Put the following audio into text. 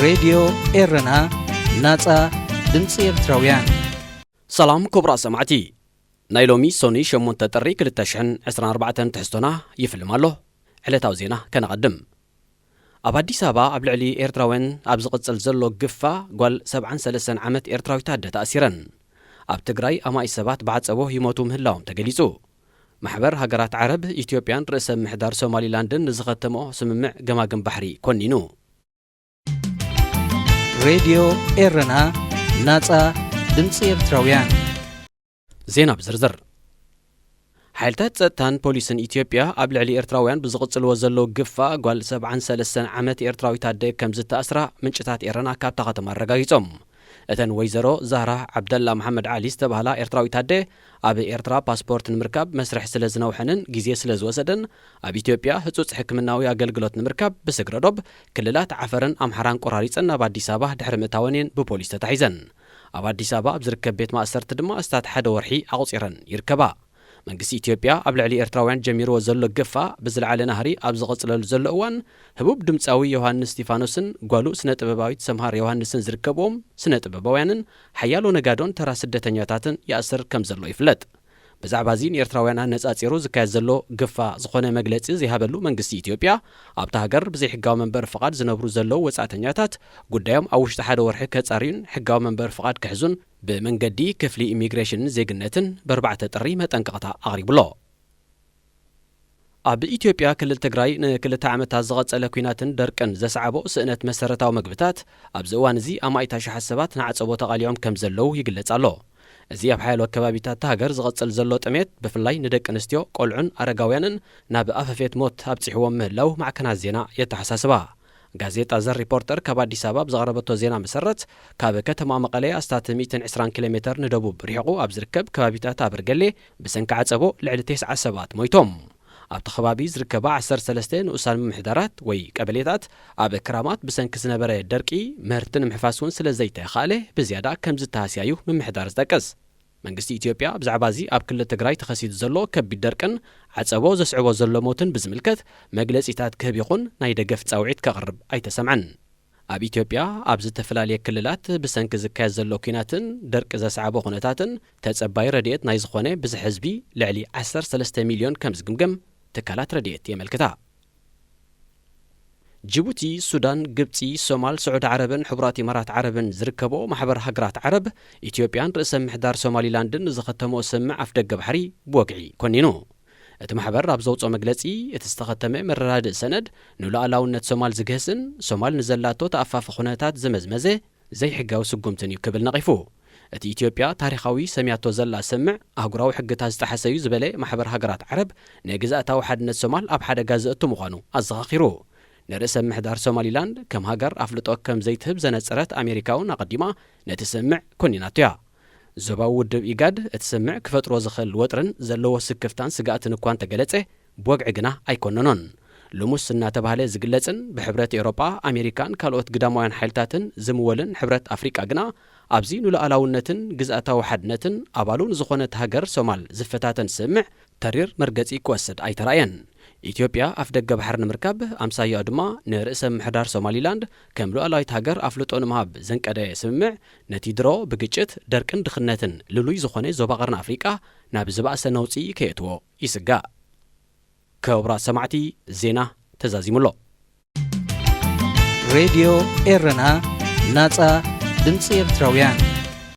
راديو إيرنا ناصا دمص إرتراويان سلام كبرى سمعتي نايلومي سوني شمون تطري 2024 تحستونا يفلم الله علتا وزينا كنقدم ኣብ አዲስ አበባ ኣብ ልዕሊ ኤርትራውያን ኣብ ዝቕጽል ዘሎ ግፋ ጓል 73 ዓመት ኤርትራዊት ተኣሲረን ኣብ ትግራይ ኣማይ ሰባት ባዕጸቦ ይሞቱ ምህላዎም ተገሊጹ ማሕበር ሃገራት ዓረብ ኢትዮጵያን ርእሰ ምሕዳር ሶማሊላንድን ንዝኸተሞ ስምምዕ ገማግም ባሕሪ ኮኒኑ ሬድዮ ኤረና ናጻ ድምፂ ኤርትራውያን ዜና ብዝርዝር ሓይልታት ጸጥታን ፖሊስን ኢትዮጵያ ኣብ ልዕሊ ኤርትራውያን ብዝቕጽልዎ ዘሎ ግፋ ጓል 73 ዓመት ኤርትራዊት ኣደ ከም ዝተኣስራ ምንጭታት ኤረና ካብታ ከተማ ኣረጋጊጾም እተን ወይዘሮ ዛህራ ዓብደላ መሐመድ ዓሊ ዝተባህላ ኤርትራዊት ኣደ ኣብ ኤርትራ ፓስፖርት ንምርካብ መስርሕ ስለ ዝነውሐንን ግዜ ስለ ዝወሰደን ኣብ ኢትዮጵያ ህጹጽ ሕክምናዊ ኣገልግሎት ንምርካብ ብስግረዶብ ክልላት ዓፈርን ኣምሓራን ቆራሪፀን ናብ ኣዲስ አበባ ድሕሪ ምእታወንን ብፖሊስ ተታሒዘን ኣብ ኣዲስ አበባ ኣብ ዝርከብ ቤት ማእሰርቲ ድማ እስታት ሓደ ወርሒ ኣቑፂረን ይርከባ መንግስቲ ኢትዮጵያ ኣብ ልዕሊ ኤርትራውያን ጀሚርዎ ዘሎ ግፋ ብዝለዓለ ናህሪ ኣብ ዝቕጽለሉ ዘሎ እዋን ህቡብ ድምፃዊ ዮሃንስ ስቲፋኖስን ጓሉ ስነ ጥበባዊት ሰምሃር ዮሃንስን ዝርከብዎም ስነ ጥበባውያንን ሓያሎ ነጋዶን ተራ ስደተኛታትን ይኣስር ከም ዘሎ ይፍለጥ ብዛዕባ እዚ ኤርትራውያን ነጻጺሩ ዝካየድ ዘሎ ግፋ ዝኾነ መግለጺ ዝሃበሉ መንግስቲ ኢትዮጵያ ኣብታ ሃገር ብዘይ ሕጋዊ መንበር ፍቓድ ዝነብሩ ዘለዉ ወጻእተኛታት ጉዳዮም ኣብ ውሽጢ ሓደ ወርሒ ከጻርዩን ሕጋዊ መንበር ፍቓድ ክሕዙን ብመንገዲ ክፍሊ ኢሚግሬሽንን ዜግነትን በርባዕተ ጥሪ መጠንቀቕታ ኣቕሪቡሎ ኣብ ኢትዮጵያ ክልል ትግራይ ንክልተ ዓመታት ዝቐጸለ ኩናትን ደርቅን ዘሰዓቦ ስእነት መሰረታዊ ምግብታት ኣብዚ እዋን እዚ ኣማኢታ ሸሓት ሰባት ንዓጸቦ ተቓሊዖም ከም ዘለዉ ይግለጽ ኣሎ እዚ ኣብ ሓያሎ ከባቢታት ሃገር ዝቐጽል ዘሎ ጥሜት ብፍላይ ንደቂ ኣንስትዮ ቆልዑን ኣረጋውያንን ናብ ኣፈፌት ሞት ኣብፂሕዎም ምህላው ማዕከናት ዜና የተሓሳስባ ጋዜጣ ዘር ሪፖርተር ካብ ኣዲስ አበባ ብዘቕረበቶ ዜና መሰረት ካብ ከተማ መቐለ ኣስታት 120 ኪሎ ሜትር ንደቡብ ርሒቑ ኣብ ዝርከብ ከባቢታት ኣበርገሌ ብሰንኪ ዓጸቦ ልዕሊ 9 ሰባት ሞይቶም ኣብቲ ከባቢ ዝርከባ 13 ንኡሳን ምምሕዳራት ወይ ቀበሌታት ኣብ ክራማት ብሰንኪ ዝነበረ ደርቂ ምህርትን ምሕፋስ እውን ስለ ዘይተኻእለ ብዝያዳ ከም ዝተሃስያዩ ምምሕዳር ዝጠቅስ መንግስቲ ኢትዮጵያ ብዛዕባ እዚ ኣብ ክልል ትግራይ ተኸሲቱ ዘሎ ከቢድ ደርቅን ዓጸቦ ዘስዕቦ ዘሎ ሞትን ብዝምልከት መግለጺታት ክህብ ይኹን ናይ ደገፍ ጻውዒት ከቕርብ ኣይተሰምዐን ኣብ ኢትዮጵያ ኣብ ዝተፈላለየ ክልላት ብሰንኪ ዝካየድ ዘሎ ኩናትን ደርቂ ዘሰዓቦ ኩነታትን ተጸባይ ረድኤት ናይ ዝኾነ ብዙሕ ህዝቢ ልዕሊ 13 ሚልዮን ከም ዝግምገም ትካላት ረድኤት የመልክታ ጅቡቲ ሱዳን ግብፂ ሶማል ስዑድ ዓረብን ሕቡራት ኢማራት ዓረብን ዝርከቦ ማሕበር ሃገራት ዓረብ ኢትዮጵያን ርእሰ ምሕዳር ሶማሊላንድን ዝኸተሞ ስምዕ ኣፍ ደገ ባሕሪ ብወግዒ ኮኒኑ እቲ ማሕበር ኣብ ዘውፅኦ መግለጺ እቲ ዝተኸተመ መረዳድእ ሰነድ ንሉኣላውነት ሶማል ዝግህስን ሶማል ንዘላቶ ተኣፋፊ ኩነታት ዝመዝመዘ ዘይሕጋዊ ስጉምትን እዩ ክብል ነቒፉ እቲ ኢትዮጵያ ታሪኻዊ ሰሚያቶ ዘላ ስምዕ ኣህጉራዊ ሕግታት ዝጠሓሰዩ ዝበለ ማሕበር ሃገራት ዓረብ ንግዛእታዊ ሓድነት ሶማል ኣብ ሓደጋ ዘእቱ ምዃኑ ኣዘኻኺሩ ንርእሰ ምሕዳር ሶማሊላንድ ከም ሃገር ኣፍልጦ ከም ዘይትህብ ዘነጸረት ኣሜሪካውን ኣቐዲማ ነቲ ስምዕ ኮኒናቶ እያ ዞባዊ ውድብ ኢጋድ እቲ ስምዕ ክፈጥሮ ዝኽእል ወጥርን ዘለዎ ስክፍታን ስጋእትን እኳ እንተገለጸ ብወግዒ ግና ኣይኮነኖን ልሙስ እናተባህለ ዝግለጽን ብሕብረት ኤውሮጳ ኣሜሪካን ካልኦት ግዳማውያን ሓይልታትን ዝምወልን ሕብረት ኣፍሪቃ ግና ኣብዚ ንሉኣላውነትን ግዝኣታዊ ሓድነትን ኣባሉን ዝኾነት ሃገር ሶማል ዝፈታተን ስምዕ ተሪር መርገጺ ክወስድ ኣይተረኣየን ኢትዮጵያ ኣፍ ደገ ባሕሪ ንምርካብ ኣምሳያኡ ድማ ንርእሰ ምሕዳር ሶማሊላንድ ከም ሉኣላዊት ሃገር ኣፍልጦ ንምሃብ ዘንቀደ ስምምዕ ነቲ ድሮ ብግጭት ደርቅን ድኽነትን ልሉይ ዝኾነ ዞባ ቀርኒ ኣፍሪቃ ናብ ዝባእሰ ነውፂ ከየትዎ ይስጋእ ክቡራት ሰማዕቲ ዜና ተዛዚሙሎ ሬድዮ ኤረና ናጻ ድምፂ ኤርትራውያን